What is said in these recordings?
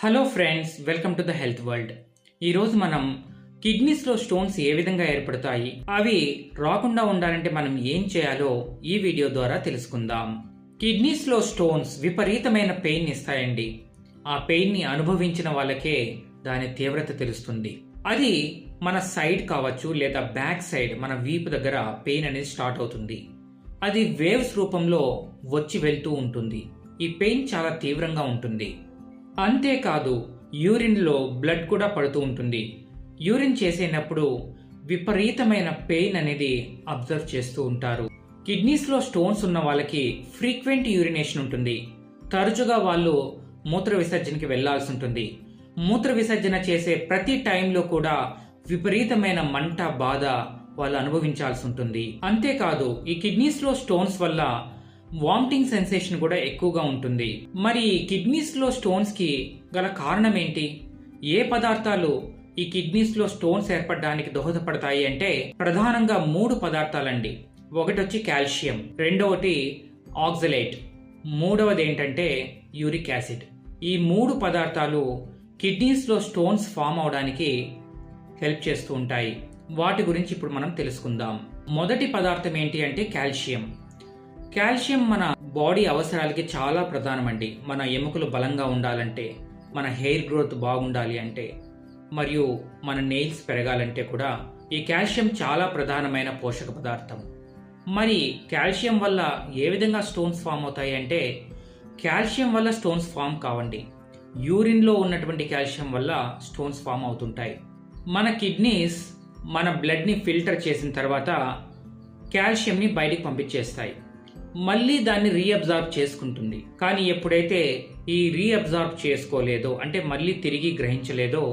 Hello friends, welcome to the health world. ఈరోజు మనం కిడ్నీస్లో stones ఏ విధంగా ఏర్పడతాయి, అవి రాకుండా ఉండాలంటే మనం ఏం చేయాలో ఈ వీడియో ద్వారా తెలుసుకుందాం. కిడ్నీస్లో స్టోన్స్ విపరీతమైన పెయిన్ ఇస్తాయండి. ఆ పెయిన్ని అనుభవించిన వాళ్ళకే దాని తీవ్రత తెలుస్తుంది. అది మన సైడ్ కావచ్చు లేదా బ్యాక్ సైడ్ మన వీపు దగ్గర పెయిన్ అనేది స్టార్ట్ అవుతుంది. అది వేవ్స్ రూపంలో వచ్చి వెళ్తూ ఉంటుంది. ఈ పెయిన్ చాలా తీవ్రంగా ఉంటుంది. అంతేకాదు, యూరిన్లో బ్లడ్ కూడా పడుతూ ఉంటుంది. యూరిన్ చేసేటప్పుడు విపరీతమైన పెయిన్ అనేది అబ్జర్వ్ చేస్తూ ఉంటారు. కిడ్నీస్లో స్టోన్స్ ఉన్న వాళ్ళకి ఫ్రీక్వెంట్ యూరినేషన్ ఉంటుంది. తరచుగా వాళ్ళు మూత్ర విసర్జనకి వెళ్లాల్సి ఉంటుంది. మూత్ర విసర్జన చేసే ప్రతి టైంలో కూడా విపరీతమైన మంట, బాధ వాళ్ళు అనుభవించాల్సి ఉంటుంది. అంతేకాదు, ఈ కిడ్నీస్లో స్టోన్స్ వల్ల వామిటింగ్ సెన్సేషన్ కూడా ఎక్కువగా ఉంటుంది. మరి కిడ్నీస్ లో స్టోన్స్ కి గల కారణం ఏంటి? ఏ పదార్థాలు ఈ కిడ్నీస్ లో స్టోన్స్ ఏర్పడడానికి దోహదపడతాయి అంటే ప్రధానంగా 3 పదార్థాలండి. ఒకటి వచ్చి కాల్షియం, రెండవది ఆక్సలేట్, మూడవది ఏంటంటే యూరిక్ యాసిడ్. ఈ 3 పదార్థాలు కిడ్నీస్ లో స్టోన్స్ ఫామ్ అవడానికి హెల్ప్ చేస్తూ ఉంటాయి. వాటి గురించి ఇప్పుడు మనం తెలుసుకుందాం. మొదటి పదార్థం ఏంటి అంటే కాల్షియం. కాల్షియం మన బాడీ అవసరాలకి చాలా ప్రధానమండి. మన ఎముకలు బలంగా ఉండాలంటే, మన హెయిర్ గ్రోత్ బాగుండాలి అంటే, మరియు మన నెయిల్స్ పెరగాలంటే కూడా ఈ కాల్షియం చాలా ప్రధానమైన పోషక పదార్థం. మరి కాల్షియం వల్ల ఏ విధంగా స్టోన్స్ ఫామ్ అవుతాయి అంటే, కాల్షియం వల్ల స్టోన్స్ ఫామ్ కావండి. యూరిన్లో ఉన్నటువంటి కాల్షియం వల్ల స్టోన్స్ ఫామ్ అవుతుంటాయి. మన కిడ్నీస్ మన బ్లడ్ని ఫిల్టర్ చేసిన తర్వాత కాల్షియంని బయటికి పంపించేస్తాయి. మళ్ళీ దాన్ని రీఅబ్జార్బ్ చేసుకుంటుంది. కానీ ఎప్పుడైతే ఈ రీఅబ్జార్బ్ చేసుకోలేదో, అంటే మళ్ళీ తిరిగి గ్రహించలేదో,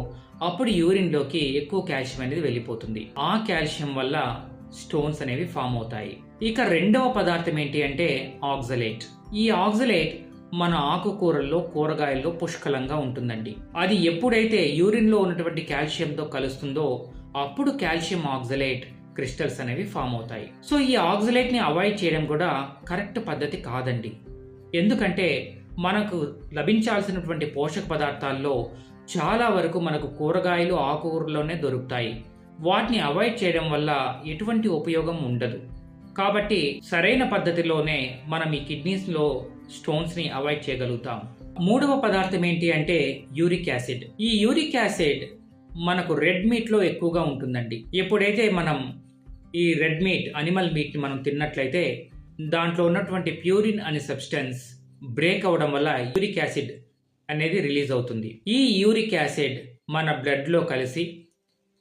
అప్పుడు యూరిన్లోకి ఎక్కువ కాల్షియం అనేది వెళ్ళిపోతుంది. ఆ కాల్షియం వల్ల స్టోన్స్ అనేవి ఫామ్ అవుతాయి. ఇక రెండవ పదార్థం ఏంటి అంటే ఆక్సలేట్. ఈ ఆక్సలేట్ మన ఆకుకూరల్లో, కూరగాయల్లో పుష్కలంగా ఉంటుందండి. అది ఎప్పుడైతే యూరిన్లో ఉన్నటువంటి కాల్షియంతో కలుస్తుందో అప్పుడు కాల్షియం ఆక్సలేట్ క్రిస్టల్స్ అనేవి ఫామ్ అవుతాయి. సో ఈ ఆక్సలేట్ ని అవాయిడ్ చేయడం కూడా కరెక్ట్ పద్ధతి కాదండి. ఎందుకంటే మనకు లభించాల్సినటువంటి పోషక పదార్థాల్లో చాలా వరకు మనకు కూరగాయలు, ఆకుకూరలోనే దొరుకుతాయి. వాటిని అవాయిడ్ చేయడం వల్ల ఎటువంటి ఉపయోగం ఉండదు. కాబట్టి సరైన పద్ధతిలోనే మనం ఈ కిడ్నీస్ లో స్టోన్స్ ని అవాయిడ్ చేయగలుగుతాం. మూడవ పదార్థం ఏంటి అంటే యూరిక్ యాసిడ్. ఈ యూరిక్ యాసిడ్ మనకు రెడ్ మీట్ లో ఎక్కువగా ఉంటుందండి. ఎప్పుడైతే మనం ఈ రెడ్ మీట్, అనిమల్ మీట్ ని మనం తిన్నట్లయితే దాంట్లో ఉన్నటువంటి ప్యూరిన్ అనే సబ్స్టెన్స్ బ్రేక్ అవడం వల్ల యూరిక్ యాసిడ్ అనేది రిలీజ్ అవుతుంది. ఈ యూరిక్ యాసిడ్ మన బ్లడ్ లో కలిసి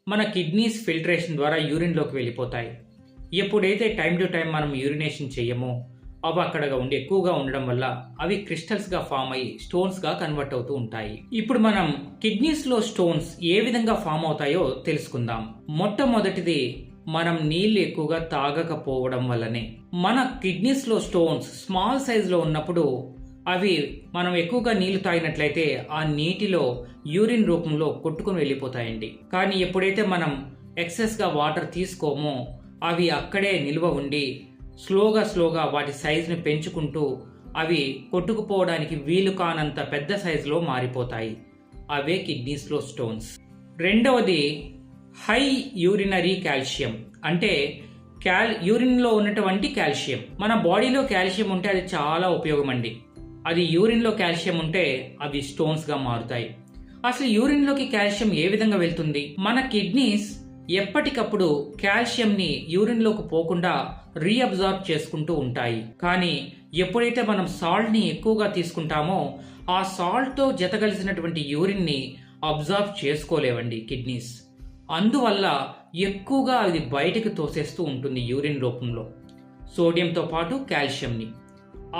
మన కిడ్నీస్ ఫిల్టరేషన్ ద్వారా యూరిన్ లోకి వెళ్ళిపోతాయి. ఎప్పుడైతే టైం టు టైం మనం యూరినేషన్ చేయమో అవి అక్కడగా ఉండి ఎక్కువగా ఉండడం వల్ల అవి క్రిస్టల్స్ గా ఫామ్ అయ్యి స్టోన్స్ గా కన్వర్ట్ అవుతూ ఉంటాయి. ఇప్పుడు మనం కిడ్నీస్ లో స్టోన్స్ ఏ విధంగా ఫామ్ అవుతాయో తెలుసుకుందాం. మొట్టమొదటిది, మనం నీళ్లు ఎక్కువగా తాగకపోవడం వల్లనే. మన కిడ్నీస్ లో స్టోన్స్ స్మాల్ సైజ్ లో ఉన్నప్పుడు అవి మనం ఎక్కువగా నీళ్లు తాగినట్లయితే ఆ నీటిలో యూరిన్ రూపంలో కొట్టుకుని వెళ్ళిపోతాయండి. కానీ ఎప్పుడైతే మనం ఎక్సెస్ గా వాటర్ తీసుకోమో అవి అక్కడే నిల్వ ఉండి స్లోగా వాటి సైజుని పెంచుకుంటూ అవి కొట్టుకుపోవడానికి వీలు కానంత పెద్ద సైజులో మారిపోతాయి. అవే కిడ్నీస్లో స్టోన్స్. రెండవది హై యూరినరీ కాల్షియం. అంటే యూరిన్లో ఉన్నటువంటి కాల్షియం. మన బాడీలో కాల్షియం ఉంటే అది చాలా ఉపయోగం అండి. అది యూరిన్లో కాల్షియం ఉంటే అవి స్టోన్స్గా మారుతాయి. అసలు యూరిన్లోకి కాల్షియం ఏ విధంగా వెళ్తుంది? మన కిడ్నీస్ ఎప్పటికప్పుడు కాల్షియంని యూరిన్లోకి పోకుండా రీఅబ్జార్బ్ చేసుకుంటూ ఉంటాయి. కానీ ఎప్పుడైతే మనం సాల్ట్ని ఎక్కువగా తీసుకుంటామో ఆ సాల్ట్తో జతగలిసినటువంటి యూరిన్ని అబ్జార్బ్ చేసుకోలేవండి కిడ్నీస్. అందువల్ల ఎక్కువగా అది బయటకు తోసేస్తూ ఉంటుంది యూరిన్ రూపంలో, సోడియంతో పాటు కాల్షియంని.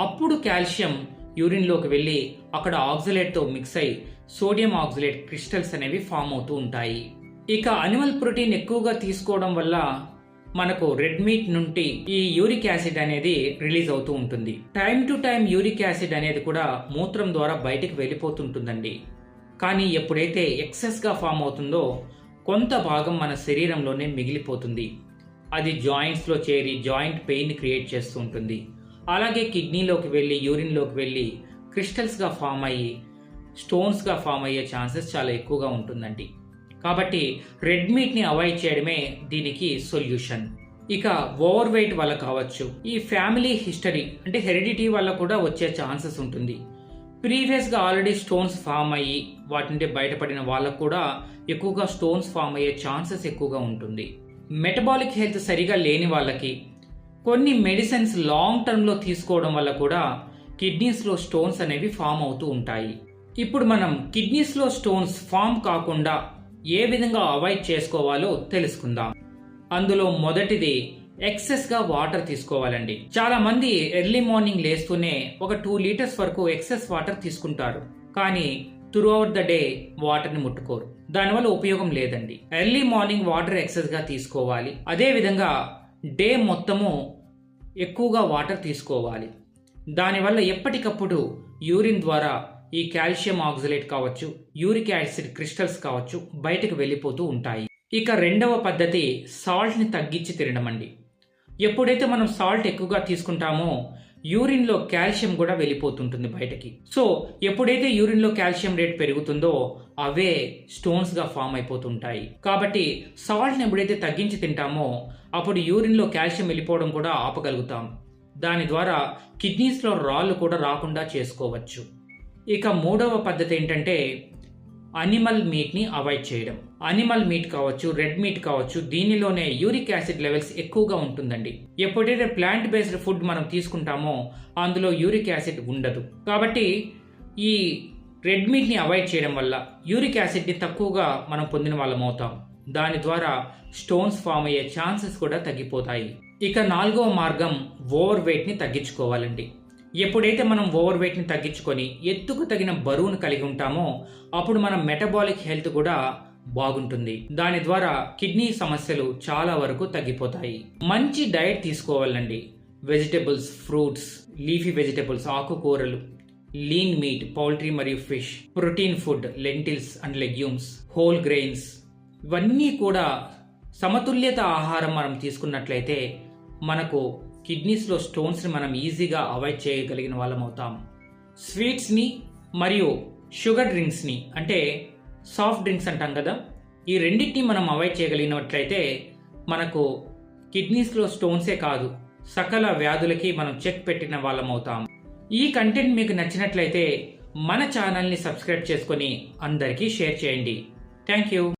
అప్పుడు కాల్షియం యూరిన్లోకి వెళ్ళి అక్కడ ఆక్సలేట్తో మిక్స్ అయి సోడియం ఆక్సలేట్ క్రిస్టల్స్ అనేవి ఫామ్ అవుతూ ఉంటాయి. ఇక అనిమల్ ప్రోటీన్ ఎక్కువగా తీసుకోవడం వల్ల మనకు రెడ్ మీట్ నుండి ఈ యూరిక్ యాసిడ్ అనేది రిలీజ్ అవుతూ ఉంటుంది. Time to time uric acid అనేది కూడా మూత్రం ద్వారా బయటికి వెళ్ళిపోతుంటుందండి. కానీ ఎప్పుడైతే ఎక్సెస్ గా ఫామ్ అవుతుందో కొంత భాగం మన శరీరంలోనే మిగిలిపోతుంది. అది జాయింట్స్ లో చేరి జాయింట్ పెయిన్ క్రియేట్ చేస్తూ ఉంటుంది. అలాగే కిడ్నీలోకి వెళ్ళి యూరిన్లోకి వెళ్ళి క్రిస్టల్స్ గా ఫామ్ అయ్యి స్టోన్స్గా ఫామ్ అయ్యే ఛాన్సెస్ చాలా ఎక్కువగా ఉంటుందండి. కాబట్టి రెడ్ మీట్ని అవాయిడ్ చేయడమే దీనికి సొల్యూషన్. ఇక ఓవర్ వెయిట్ వల్ల కావచ్చు, ఈ ఫ్యామిలీ హిస్టరీ అంటే హెరిడిటీ వల్ల కూడా వచ్చే ఛాన్సెస్ ఉంటుంది. ప్రీవియస్గా ఆల్రెడీ స్టోన్స్ ఫామ్ అయ్యి వాటి నుండి బయటపడిన వాళ్ళకు కూడా ఎక్కువగా స్టోన్స్ ఫామ్ అయ్యే ఛాన్సెస్ ఎక్కువగా ఉంటుంది. మెటబాలిక్ హెల్త్ సరిగా లేని వాళ్ళకి కొన్ని మెడిసిన్స్ లాంగ్ టర్మ్లో తీసుకోవడం వల్ల కూడా కిడ్నీస్లో స్టోన్స్ అనేవి ఫామ్ అవుతూ ఉంటాయి. ఇప్పుడు మనం కిడ్నీస్లో స్టోన్స్ ఫామ్ కాకుండా ఏ విధంగా అవాయిడ్ చేసుకోవాలో తెలుసుకుందాం. అందులో మొదటిది ఎక్సెస్గా వాటర్ తీసుకోవాలండి. చాలా మంది ఎర్లీ మార్నింగ్ లేస్తూనే ఒక 2 లీటర్స్ వరకు ఎక్సెస్ వాటర్ తీసుకుంటారు, కానీ త్రూ అవుట్ ద డే వాటర్ని ముట్టుకోరు. దానివల్ల ఉపయోగం లేదండి. ఎర్లీ మార్నింగ్ వాటర్ ఎక్సెస్గా తీసుకోవాలి. అదే విధంగా డే మొత్తము ఎక్కువగా వాటర్ తీసుకోవాలి. దానివల్ల ఎప్పటికప్పుడు యూరిన్ ద్వారా ఈ కాల్షియం ఆక్సలేట్ కావచ్చు, యూరిక్ యాసిడ్ క్రిస్టల్స్ కావచ్చు బయటకు వెళ్ళిపోతూ ఉంటాయి. ఇక రెండవ పద్ధతి సాల్ట్ని తగ్గించి తినడం అండి. ఎప్పుడైతే మనం సాల్ట్ ఎక్కువగా తీసుకుంటామో యూరిన్లో కాల్షియం కూడా వెళ్ళిపోతుంటుంది బయటకి. సో ఎప్పుడైతే యూరిన్లో కాల్షియం రేట్ పెరుగుతుందో అవే స్టోన్స్గా ఫామ్ అయిపోతుంటాయి. కాబట్టి సాల్ట్ని ఎప్పుడైతే తగ్గించి తింటామో అప్పుడు యూరిన్లో కాల్షియం వెళ్ళిపోవడం కూడా ఆపగలుగుతాం. దాని ద్వారా కిడ్నీస్లో రాళ్ళు కూడా రాకుండా చేసుకోవచ్చు. ఇక మూడవ పద్ధతి ఏంటంటే అనిమల్ మీట్ని అవాయిడ్ చేయడం. అనిమల్ మీట్ కావచ్చు, రెడ్ మీట్ కావచ్చు, దీనిలోనే యూరిక్ యాసిడ్ లెవెల్స్ ఎక్కువగా ఉంటుందండి. ఎప్పుడైతే ప్లాంట్ బేస్డ్ ఫుడ్ మనం తీసుకుంటామో అందులో యూరిక్ యాసిడ్ ఉండదు. కాబట్టి ఈ రెడ్ మీట్ని అవాయిడ్ చేయడం వల్ల యూరిక్ యాసిడ్ని తక్కువగా మనం పొందిన వాళ్ళం అవుతాం. దాని ద్వారా స్టోన్స్ ఫామ్ అయ్యే ఛాన్సెస్ కూడా తగ్గిపోతాయి. ఇక నాలుగవ మార్గం ఓవర్ వెయిట్ని తగ్గించుకోవాలండి. ఎప్పుడైతే మనం ఓవర్ వెయిట్ని తగ్గించుకొని ఎత్తుకు తగిన బరువును కలిగి ఉంటామో అప్పుడు మన మెటబాలిక్ హెల్త్ కూడా బాగుంటుంది. దాని ద్వారా కిడ్నీ సమస్యలు చాలా వరకు తగ్గిపోతాయి. మంచి డైట్ తీసుకోవాలండి. వెజిటబుల్స్, ఫ్రూట్స్, లీఫీ వెజిటబుల్స్, ఆకుకూరలు, లీన్ మీట్, పౌల్ట్రీ మరియు fish, protein food, lintels and legumes, whole grains, ఇవన్నీ కూడా సమతుల్యత ఆహారం మనం తీసుకున్నట్లయితే మనకు కిడ్నీస్లో స్టోన్స్ని మనం ఈజీగా అవాయిడ్ చేయగలిగిన వాళ్ళం అవుతాం. స్వీట్స్ని మరియు షుగర్ డ్రింక్స్ని అంటే సాఫ్ట్ డ్రింక్స్ అంటాం కదా, ఈ రెండింటిని మనం అవాయిడ్ చేయగలిగినట్లయితే మనకు కిడ్నీస్లో స్టోన్సే కాదు సకల వ్యాధులకి మనం చెక్ పెట్టిన వాళ్ళం అవుతాం. ఈ కంటెంట్ మీకు నచ్చినట్లయితే మన ఛానల్ని సబ్స్క్రైబ్ చేసుకొని అందరికీ షేర్ చేయండి. Thank you.